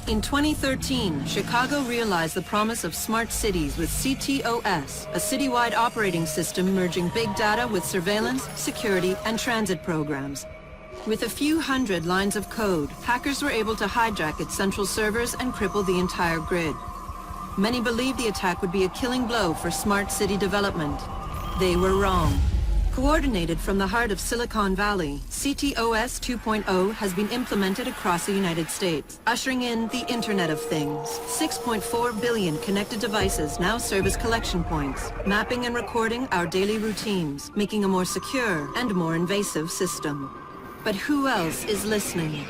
In 2013, Chicago realized the promise of smart cities with CTOS, a citywide operating system merging big data with surveillance, security, and transit programs. With a few hundred lines of code, hackers were able to hijack its central servers and cripple the entire grid. Many believed the attack would be a killing blow for smart city development. They were wrong. Coordinated from the heart of Silicon Valley, CTOS 2.0 has been implemented across the United States, ushering in the Internet of Things. 6.4 billion connected devices now serve as collection points, mapping and recording our daily routines, making a more secure and more invasive system. But who else is listening?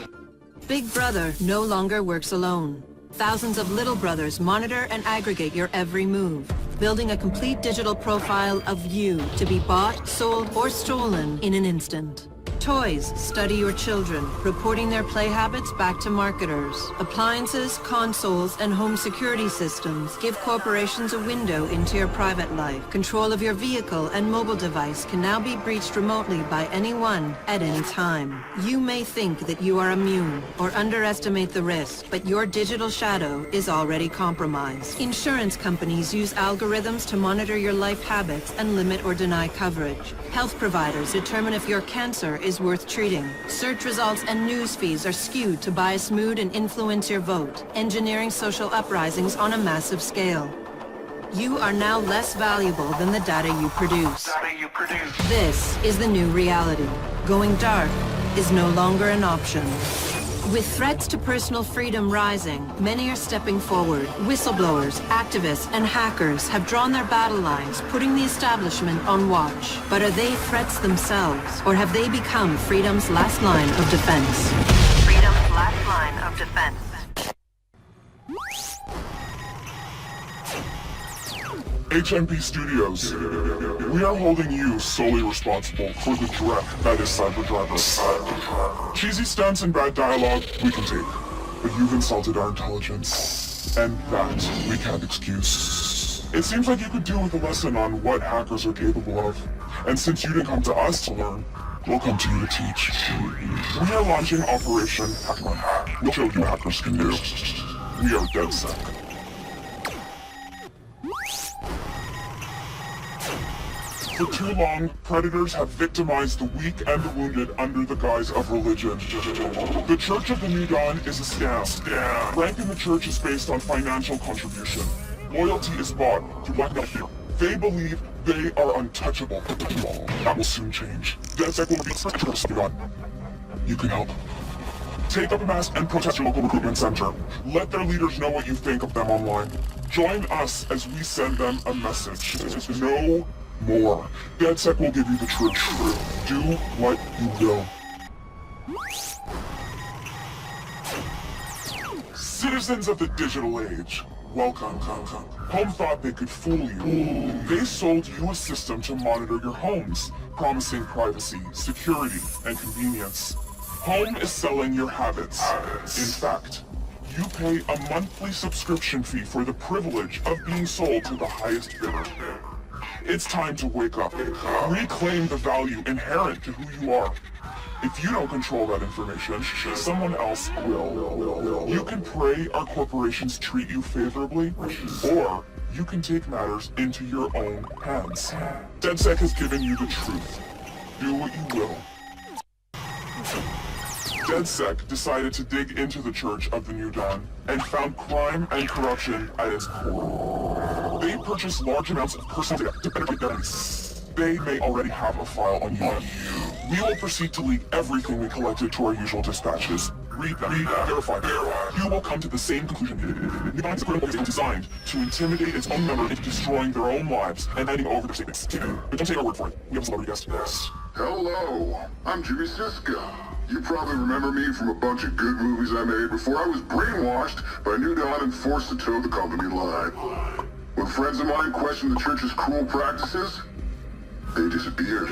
Big Brother no longer works alone. Thousands of little brothers monitor and aggregate your every move, building a complete digital profile of you to be bought, sold, or stolen in an instant. Toys study your children, reporting their play habits back to marketers. Appliances, consoles, and home security systems give corporations a window into your private life. Control of your vehicle and mobile device can now be breached remotely by anyone at any time. You may think that you are immune or underestimate the risk, but your digital shadow is already compromised. Insurance companies use algorithms to monitor your life habits and limit or deny coverage. Health providers determine if your cancer is worth treating. Search results and news feeds are skewed to bias mood and influence your vote, engineering social uprisings on a massive scale. You are now less valuable than the data you produce. This is the new reality. Going dark is no longer an option. With threats to personal freedom rising, many are stepping forward. Whistleblowers, activists, and hackers have drawn their battle lines, putting the establishment on watch. But are they threats themselves, or have they become freedom's last line of defense? Freedom's last line of defense. HMP Studios. We are holding you solely responsible for the dread that is Cyber. Cheesy stunts and bad dialogue we can take, but you've insulted our intelligence, and that we can't excuse. It seems like you could do with a lesson on what hackers are capable of, and since you didn't come to us to learn, we'll come to you to teach. We are launching Operation Hack. We'll show you what hackers can do. We are Dedsec. For too long, predators have victimized the weak and the wounded under the guise of religion. The Church of the New Dawn is a scam. Rank in the church is based on financial contribution. Loyalty is bought through blackmail fear. They believe they are untouchable. That will soon change. Dedsec will be the Church of the New Dawn. You can help. Take up a mask and protest your local recruitment center. Let their leaders know what you think of them online. Join us as we send them a message. No more. Dedsec will give you the truth. Do what you will. Citizens of the digital age, welcome. Home thought they could fool you. They sold you a system to monitor your homes, promising privacy, security, and convenience. Home is selling your habits. In fact, you pay a monthly subscription fee for the privilege of being sold to the highest bidder. It's time to wake up. Reclaim the value inherent to who you are. If you don't control that information, someone else will. You can pray our corporations treat you favorably, or you can take matters into your own hands. Dedsec has given you the truth. Do what you will. Dedsec decided to dig into the Church of the New Dawn and found crime and corruption at its core. They purchased large amounts of personal data to penetrate their base. They may already have a file on you. We will proceed to leak everything we collected to our usual dispatches. Read them, verify them. You will come to the same conclusion. Nevine's criminal is designed to intimidate its own members into destroying their own lives and handing over their statements. But don't take our word for it. We have a celebrity guest. Yes. Hello, I'm Jimmy Siska. You probably remember me from a bunch of good movies I made before I was brainwashed by New Dawn and forced to toe the company line. When friends of mine questioned the church's cruel practices, they disappeared.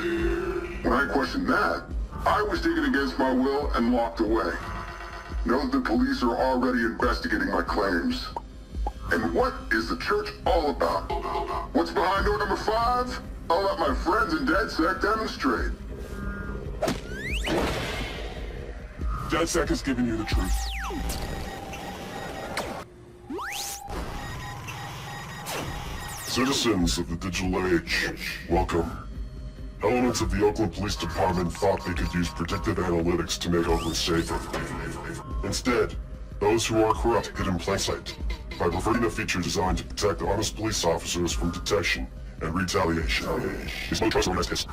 When I questioned that, I was taken against my will and locked away. Know that the police are already investigating my claims. And what is the church all about? What's behind door number 5? I'll let my friends in Dedsec demonstrate. Dedsec has given you the truth. Citizens of the digital age, welcome. Elements of the Oakland Police Department thought they could use predictive analytics to make Oakland safer. Instead, those who are corrupt hid in plain sight by perverting a feature designed to protect honest police officers from detection and retaliation. These no trust organized hits,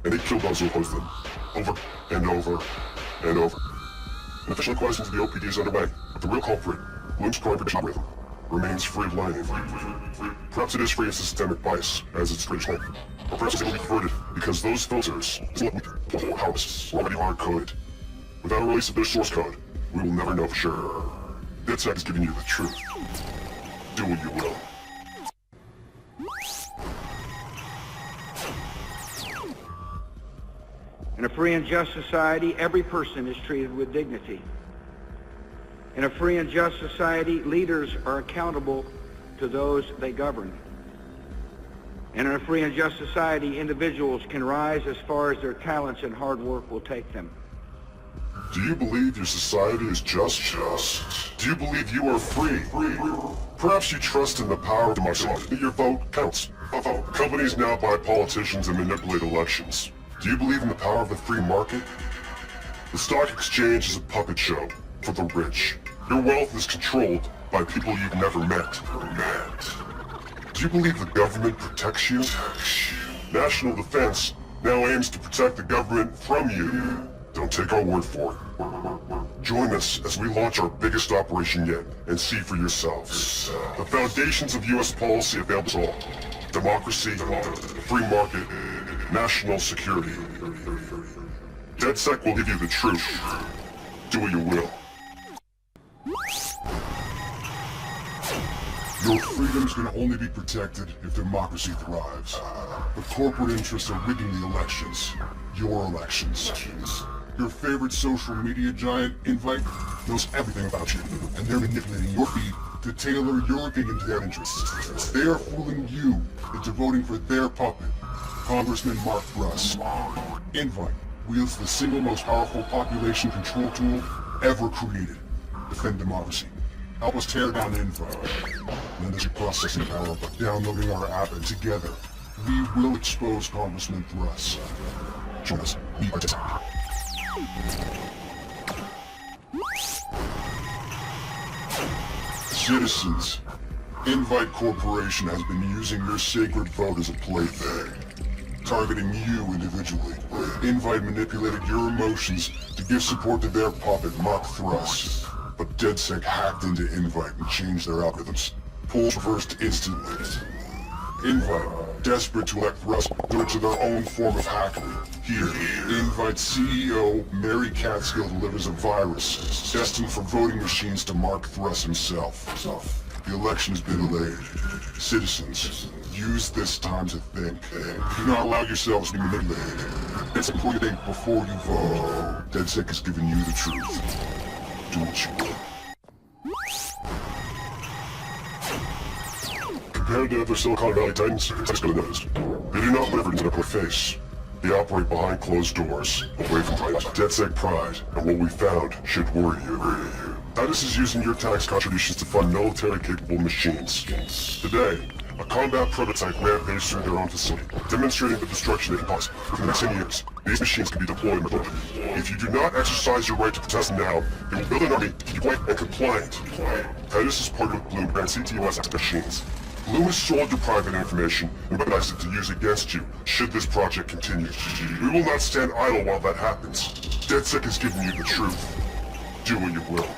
and they killed those who opposed them, over and over and over. An official inquiry into the OPD is underway, but the real culprit, Bloom's crime prediction algorithm, remains free of learning. Perhaps it is free of systemic bias, as its British name. Or perhaps it will be perverted because those filters, or harvests, were already hard-coded. Without a release of their source code, we will never know for sure. Dedsec is giving you the truth. Do what you will. In a free and just society, every person is treated with dignity. In a free and just society, leaders are accountable to those they govern. And in a free and just society, individuals can rise as far as their talents and hard work will take them. Do you believe your society is just? Do you believe you are free? Perhaps you trust in the power of democracy. Your vote counts. Companies now buy politicians and manipulate elections. Do you believe in the power of the free market? The stock exchange is a puppet show for the rich. Your wealth is controlled by people you've never met. Do you believe the government protects you? National defense now aims to protect the government from you. Don't take our word for it. Join us as we launch our biggest operation yet and see for yourselves. The foundations of U.S. policy available to all. Democracy, free market, national security. Dedsec will give you the truth. Do what you will. Your freedoms can only be protected if democracy thrives. The corporate interests are rigging the elections. Your elections. Your favorite social media giant, Invite, knows everything about you, and they're manipulating your feed to tailor your opinion to their interests. They are fooling you into voting for their puppet, Congressman Mark Russ. Invite wields the single most powerful population control tool ever created. Defend democracy. Help us tear down Invite. Lend us your processing power by downloading our app, and together, we will expose Congressman Russ. Join us. We are Dedsec. Citizens, Invite Corporation has been using your sacred vote as a plaything, targeting you individually. Invite manipulated your emotions to give support to their puppet, Mark Thrust. But Dedsec hacked into Invite and changed their algorithms. Polls reversed instantly. Invite, desperate to elect Thrust, due to their own form of hackery. Here, Invite CEO Mary Catskill delivers a virus destined for voting machines to Mark Thrust himself. The election's been delayed. Citizens, use this time to think. Do not allow yourselves to be manipulated. It's important to think before you vote. Dedsec is giving you the truth. Do what you will. Compared to other Silicon Valley titans, Cisco noticed. They do not live into their face. They operate behind closed doors, away from pride. Dedsec pride, and what we found should worry you. Titus is using your tax contributions to fund military-capable machines. Today, a combat prototype rampaged through their own facility, demonstrating the destruction they can cause. For the next 10 years, these machines can be deployed in the book. If you do not exercise your right to protest now, they will build an army to keep white and compliant. Titus is partnered with Bloom and CTOS machines. Bloom has sold your private information and weaponized it to use against you, should this project continue. We will not stand idle while that happens. Dedsec is giving you the truth. Do what you will.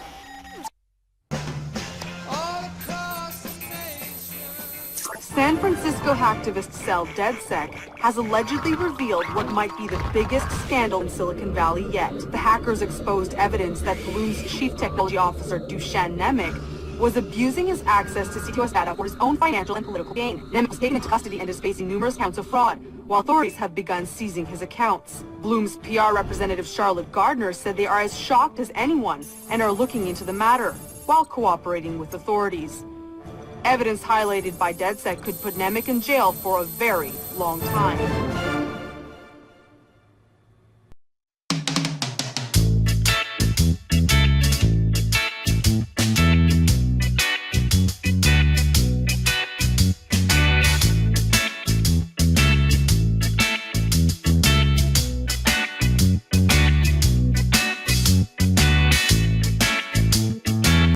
San Francisco hacktivist cell Dedsec has allegedly revealed what might be the biggest scandal in Silicon Valley yet. The hackers exposed evidence that Bloom's chief technology officer, Dusan Nemec, was abusing his access to CTOS data for his own financial and political gain. Nemec was taken into custody and is facing numerous counts of fraud, while authorities have begun seizing his accounts. Bloom's PR representative Charlotte Gardner said they are as shocked as anyone and are looking into the matter, while cooperating with authorities. Evidence highlighted by Dedsec could put Nemec in jail for a very long time.